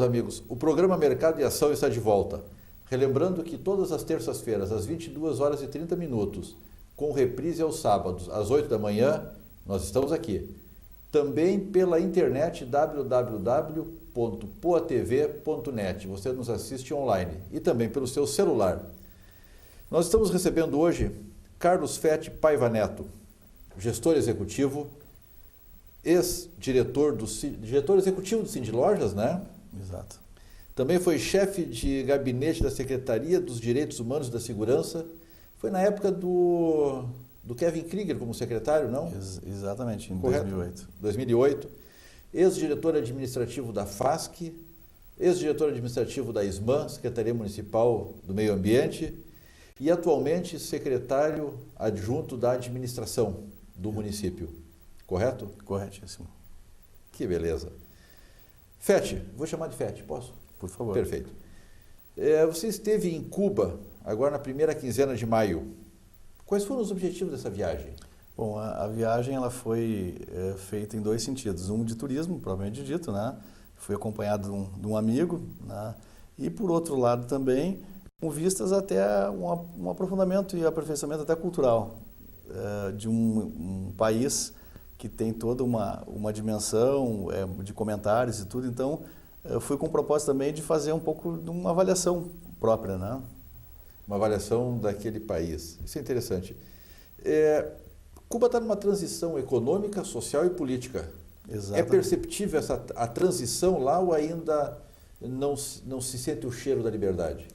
meus amigos, o programa Mercado e Ação está de volta. Relembrando que todas as terças-feiras, às 22 horas e 30 minutos, com reprise aos sábados, às 8 da manhã, nós estamos aqui. Também pela internet www.poatv.net. Você nos assiste online e também pelo seu celular. Nós estamos recebendo hoje Carlos Fetti Paiva Neto, gestor executivo, diretor executivo do Cindy Lojas, né? Exato. Também foi chefe de gabinete da Secretaria dos Direitos Humanos e da Segurança. Foi na época do Kevin Krieger como secretário, não? Exatamente, em Correto? 2008. 2008. Ex-diretor administrativo da FASC, ex-diretor administrativo da SMAN, Secretaria Municipal do Meio Ambiente, e atualmente secretário adjunto da administração do município. Correto? Corretíssimo. Que beleza. Fetti, vou chamar de Fetti, posso? Por favor. Perfeito. Você esteve em Cuba, agora na primeira quinzena de maio. Quais foram os objetivos dessa viagem? Bom, a viagem ela foi feita em dois sentidos. Um de turismo, propriamente dito, né? Fui acompanhado de um amigo, né? E por outro lado também, com vistas até um aprofundamento e aperfeiçoamento até cultural de um país que tem toda uma dimensão de comentários e tudo. Então, eu fui com o propósito também de fazer um pouco de uma avaliação própria, né? Uma avaliação daquele país. Isso é interessante. Cuba está numa transição econômica, social e política. Exatamente. É perceptível a transição lá ou ainda não se sente o cheiro da liberdade?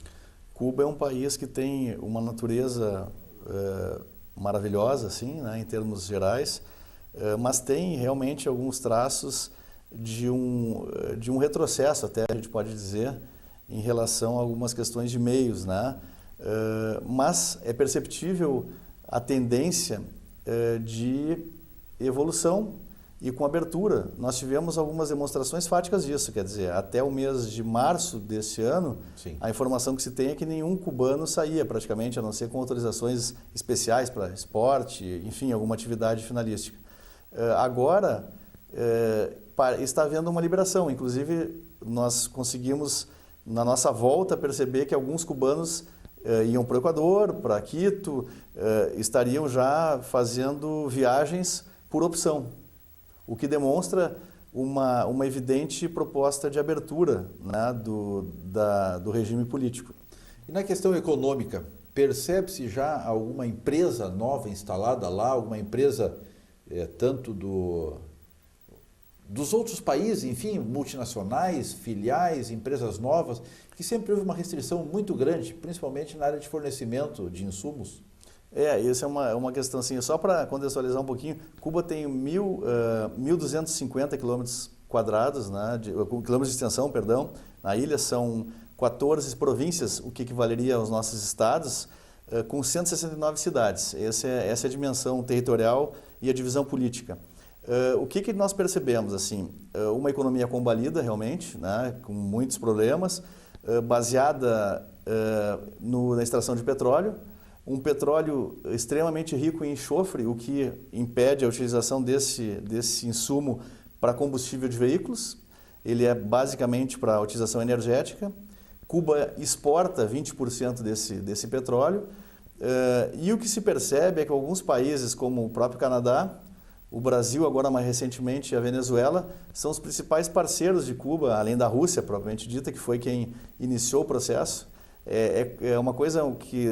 Cuba é um país que tem uma natureza maravilhosa, assim, né, em termos gerais, mas tem realmente alguns traços de um retrocesso, até a gente pode dizer, em relação a algumas questões de meios, né? Mas é perceptível a tendência de evolução e com abertura. Nós tivemos algumas demonstrações fáticas disso, quer dizer, até o mês de março desse ano, Sim. A informação que se tem é que nenhum cubano saía praticamente, a não ser com autorizações especiais para esporte, enfim, alguma atividade finalística. Agora, está havendo uma liberação, inclusive nós conseguimos, na nossa volta, perceber que alguns cubanos iam para o Equador, para Quito, estariam já fazendo viagens por opção, o que demonstra uma evidente proposta de abertura, né, do regime político. E na questão econômica, percebe-se já alguma empresa nova instalada lá, alguma empresa tanto dos outros países, enfim, multinacionais, filiais, empresas novas, que sempre houve uma restrição muito grande, principalmente na área de fornecimento de insumos? Essa é uma questão assim, só para contextualizar um pouquinho, Cuba tem 1.250 quilômetros quadrados, né, quilômetros de extensão, perdão. Na ilha são 14 províncias, o que equivaleria aos nossos estados, com 169 cidades. Essa é a dimensão territorial e a divisão política. O que nós percebemos? Assim, uma economia combalida realmente, né, com muitos problemas, baseada na extração de petróleo, um petróleo extremamente rico em enxofre, o que impede a utilização desse insumo para combustível de veículos. Ele é basicamente para a utilização energética. Cuba exporta 20% desse petróleo. E o que se percebe é que alguns países, como o próprio Canadá, o Brasil, agora mais recentemente, e a Venezuela, são os principais parceiros de Cuba, além da Rússia, propriamente dita, que foi quem iniciou o processo. É uma coisa que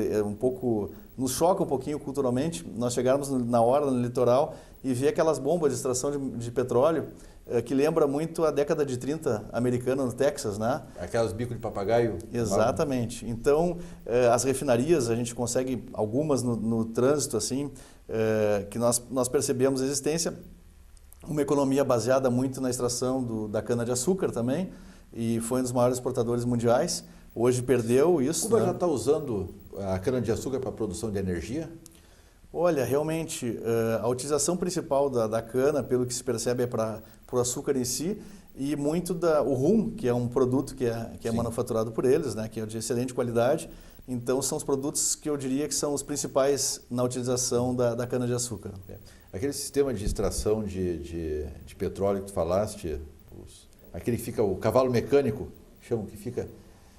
nos choca um pouquinho culturalmente, nós chegarmos na hora no litoral e ver aquelas bombas de extração de petróleo, que lembra muito a década de 30 americana no Texas, né? Aquelas bicos de papagaio? Exatamente. Então, as refinarias, a gente consegue algumas no trânsito, assim, que nós percebemos a existência, uma economia baseada muito na extração da cana-de-açúcar também, e foi um dos maiores exportadores mundiais. Hoje perdeu isso. Cuba, né? já está usando a cana-de-açúcar para a produção de energia? Olha, realmente, a utilização principal da cana, pelo que se percebe, é para o açúcar em si, e muito o rum, que é um produto que é manufaturado por eles, né, que é de excelente qualidade. Então, são os produtos que eu diria que são os principais na utilização da cana-de-açúcar. Aquele sistema de extração de petróleo que tu falaste, aquele que fica o cavalo mecânico, chamam que fica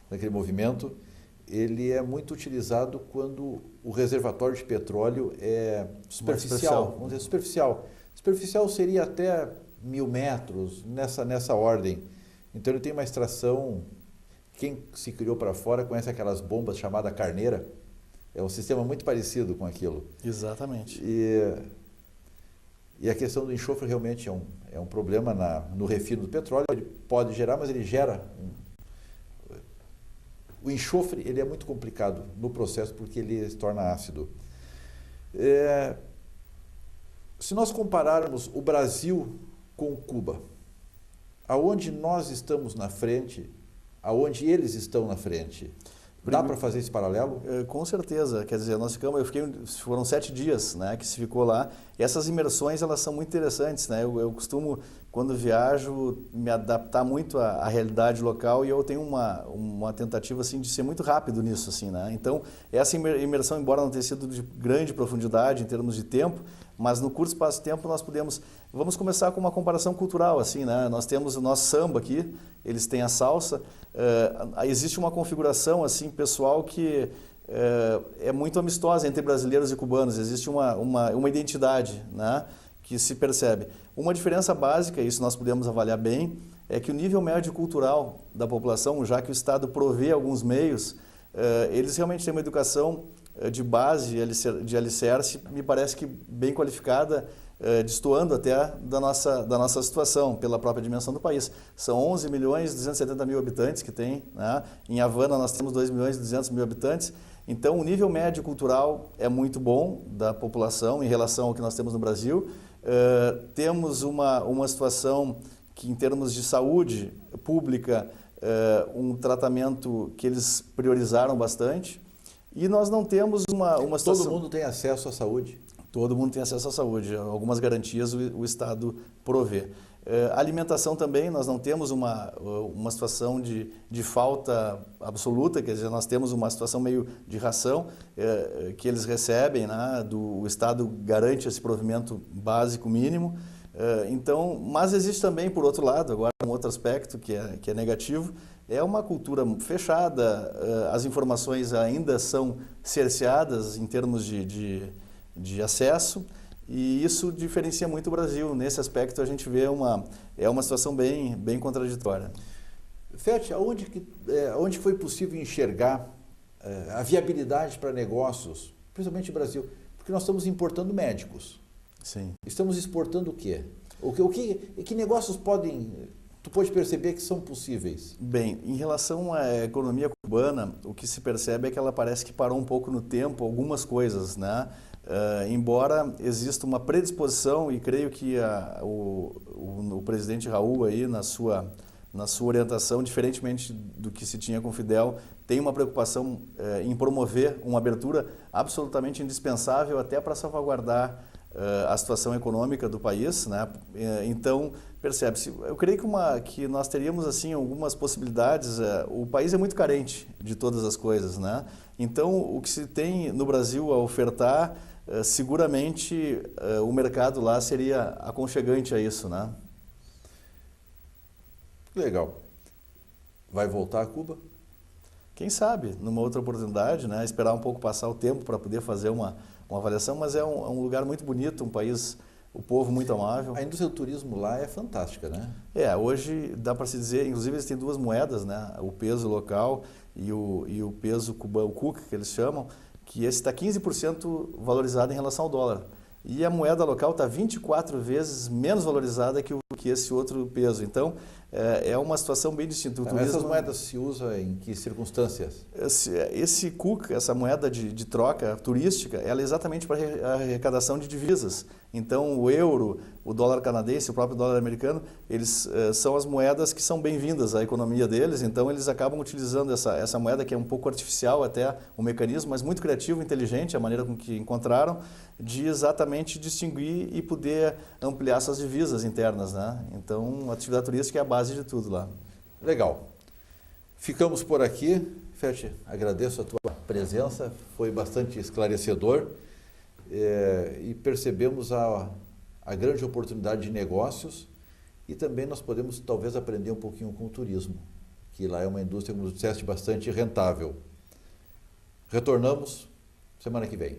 naquele movimento, ele é muito utilizado quando o reservatório de petróleo é superficial, vamos dizer, superficial. Superficial seria até 1.000 metros, nessa ordem. Então ele tem uma extração, quem se criou para fora conhece aquelas bombas chamadas carneira, é um sistema muito parecido com aquilo. Exatamente. E a questão do enxofre realmente é um problema no refino do petróleo, ele pode gerar, mas ele gera... O enxofre ele é muito complicado no processo porque ele se torna ácido. Se nós compararmos o Brasil com Cuba, aonde nós estamos na frente, aonde eles estão na frente, dá para fazer esse paralelo? Com certeza, quer dizer, foram 7 dias, né, que se ficou lá, e essas imersões elas são muito interessantes, né, eu costumo, quando viajo, me adaptar muito à realidade local e eu tenho uma tentativa, assim, de ser muito rápido nisso, assim, né, então essa imersão, embora não tenha sido de grande profundidade em termos de tempo, mas no curto espaço de tempo nós vamos começar com uma comparação cultural, assim, né? Nós temos o nosso samba aqui, eles têm a salsa, existe uma configuração, assim, pessoal que é muito amistosa entre brasileiros e cubanos, existe uma identidade, né? Que se percebe. Uma diferença básica, isso nós podemos avaliar bem, é que o nível médio cultural da população, já que o Estado provê alguns meios, eles realmente têm uma educação de base, de alicerce, me parece que bem qualificada, destoando até da nossa situação, pela própria dimensão do país. São 11 milhões e 270 mil habitantes que tem, né? Em Havana nós temos 2 milhões e 200 mil habitantes, então o nível médio cultural é muito bom da população em relação ao que nós temos no Brasil. Temos uma situação que, em termos de saúde pública, um tratamento que eles priorizaram bastante. E nós não temos uma situação... Todo mundo tem acesso à saúde? Todo mundo tem acesso à saúde. Algumas garantias o Estado provê. Alimentação também, nós não temos uma situação de falta absoluta, quer dizer, nós temos uma situação meio de ração que eles recebem, né? O Estado garante esse provimento básico mínimo. Então, mas existe também, por outro lado, agora um outro aspecto que é negativo, é uma cultura fechada, as informações ainda são cerceadas em termos de acesso, e isso diferencia muito o Brasil. Nesse aspecto a gente vê uma situação bem contraditória. Fete, onde foi possível enxergar a viabilidade para negócios, principalmente no Brasil? Porque nós estamos importando médicos. Sim. Estamos exportando o quê? Que negócios tu pode perceber que são possíveis? Bem, em relação à economia cubana, o que se percebe é que ela parece que parou um pouco no tempo algumas coisas, né? Embora exista uma predisposição, e creio que o presidente Raul aí na sua orientação, diferentemente do que se tinha com Fidel, tem uma preocupação em promover uma abertura absolutamente indispensável até para salvaguardar a situação econômica do país, né? Então, percebe-se, eu creio que nós teríamos assim algumas possibilidades. O país é muito carente de todas as coisas, né? Então, o que se tem no Brasil a ofertar, seguramente o mercado lá seria aconchegante a isso, né? Legal. Vai voltar a Cuba? Quem sabe, numa outra oportunidade, né? Esperar um pouco passar o tempo para poder fazer uma avaliação, mas é um lugar muito bonito, um país, o povo muito amável. A indústria do turismo lá é fantástica, né? Hoje dá para se dizer, inclusive eles têm duas moedas, né? O peso local e o peso cubano, o cuca, que eles chamam, que esse está 15% valorizado em relação ao dólar. E a moeda local está 24 vezes menos valorizada que esse outro peso. Então, é uma situação bem distinta. Essas moedas se usam em que circunstâncias? Esse cuca, essa moeda de troca turística, ela é exatamente para a arrecadação de divisas. Então, o euro, o dólar canadense, o próprio dólar americano, eles são as moedas que são bem-vindas à economia deles. Então, eles acabam utilizando essa moeda, que é um pouco artificial até o mecanismo, mas muito criativo, inteligente, a maneira com que encontraram, de exatamente distinguir e poder ampliar essas divisas internas, né? Então, a atividade turística é a base de tudo lá. Legal. Ficamos por aqui. Fete, agradeço a tua presença, foi bastante esclarecedor e percebemos a grande oportunidade de negócios, e também nós podemos talvez aprender um pouquinho com o turismo, que lá é uma indústria, como disseste, bastante rentável. Retornamos semana que vem.